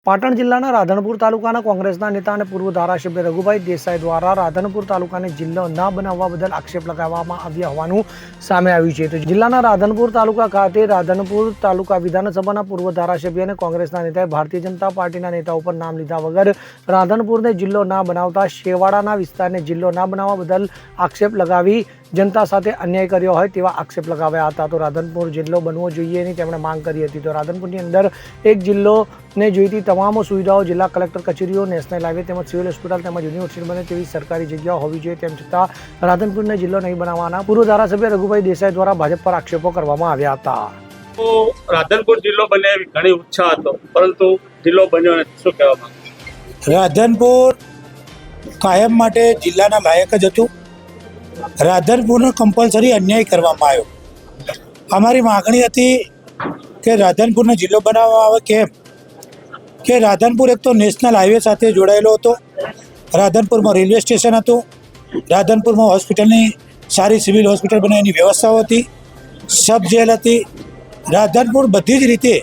પાટણ જિલ્લાના રાધનપુર તાલુકાના કોંગ્રેસના નેતા અને પૂર્વ ધારાસભ્ય રઘુભાઈ દેસાઈ દ્વારા રાધનપુર તાલુકાને જિલ્લો ન બનાવવા બદલ આક્ષેપ લગાવવામાં આવ્યા હોવાનું સામે આવ્યું છે. તો જિલ્લાના રાધનપુર તાલુકા ખાતે રાધનપુર તાલુકા વિધાનસભાના પૂર્વ ધારાસભ્ય અને કોંગ્રેસના નેતાએ ભારતીય જનતા પાર્ટીના નેતાઓ પર નામ લીધા વગર રાધનપુરને જિલ્લો ના બનાવતા શેવાડાના વિસ્તારને જિલ્લો ના બનાવવા બદલ આક્ષેપ લગાવી જનતા સાથે અન્યાય કર્યો હોય તેવા આક્ષેપ લગાવ્યા હતા. તો રાધનપુર જિલ્લો બનવો જોઈએ એની તેમણે માંગ કરી હતી. તો રાધનપુરની અંદર એક જિલ્લોને જોઈતી તમામ સુવિધાઓ જિલ્લા કલેક્ટર કચેરીઓ, નેશનલ હાઈવે તેમજ સિવિલ હોસ્પિટલ તેમજ યુનિવર્સિટી બને તેવી સરકારી જગ્યાઓ હોવી જોઈએ. તેમ છતાં રાધનપુરને જિલ્લો નહીં બનાવવાના પૂર્વ ધારાસભ્ય રઘુભાઈ દેસાઈ દ્વારા ભાજપ પર આક્ષેપો કરવામાં આવ્યા હતા. તો રાધનપુર જિલ્લો બને એવી ઘણી ઈચ્છા હતો, પરંતુ જિલ્લો બન્યો નથી. શું કહેવા માંગો? રાધનપુર કાયમ માટે જિલ્લાના લાયક જ હતું. રાધનપુરનો કમ્પલસરી અન્યાય કરવામાં આવ્યો. અમારી માગણી હતી કે રાધનપુરને જિલ્લો બનાવવામાં આવે. કેમ કે રાધનપુર એક તો નેશનલ હાઈવે સાથે જોડાયેલો હતો. રાધનપુરમાં રેલવે સ્ટેશન હતું. રાધનપુરમાં હોસ્પિટલની સારી સિવિલ હોસ્પિટલ બનાવવાની વ્યવસ્થાઓ હતી. સબ જેલ હતી. રાધનપુર બધી જ રીતે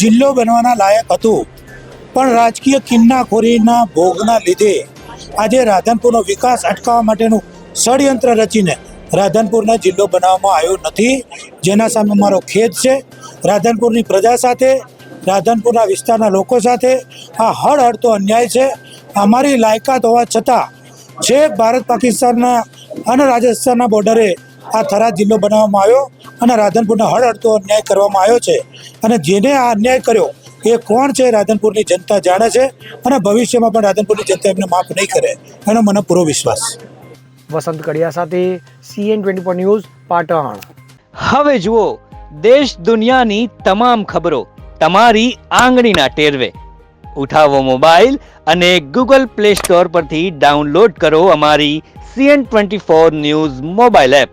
જિલ્લો બનવાના લાયક હતું, પણ રાજકીય કિન્નાખોરીના ભોગના લીધે આજે રાધનપુરનો વિકાસ અટકાવવા માટેનું ષડયંત્ર રચીને રાધનપુરના જિલ્લો બનાવવામાં આવ્યો નથી, જેના સામે મારો ખેદ છે. રાધનપુરની પ્રજા સાથે, રાધનપુરના વિસ્તારના લોકો સાથે આ હળહળતો અન્યાય છે. અમારી લાયકાત હોવા છતાં છેક ભારત પાકિસ્તાનના અને રાજસ્થાનના બોર્ડરે આ થરાદ જિલ્લો બનાવવામાં આવ્યો અને રાધનપુરને હળહળતો અન્યાય કરવામાં આવ્યો છે. અને જેને આ અન્યાય કર્યો એ કોણ છે રાધનપુરની જનતા જાણે છે, અને ભવિષ્યમાં પણ રાધનપુરની જનતા એમને માફ નહીં કરે એનો મને પૂરો વિશ્વાસ. વસંત કડિયા સાથે CN24 ન્યૂઝ પાટણ. હવે જુઓ દેશ દુનિયાની તમામ ખબરો તમારી આંગળીના ટેરવે. ઉઠાવો મોબાઈલ અને Google Play Store પરથી ડાઉનલોડ કરો અમારી CN24 ન્યૂઝ મોબાઈલ એપ.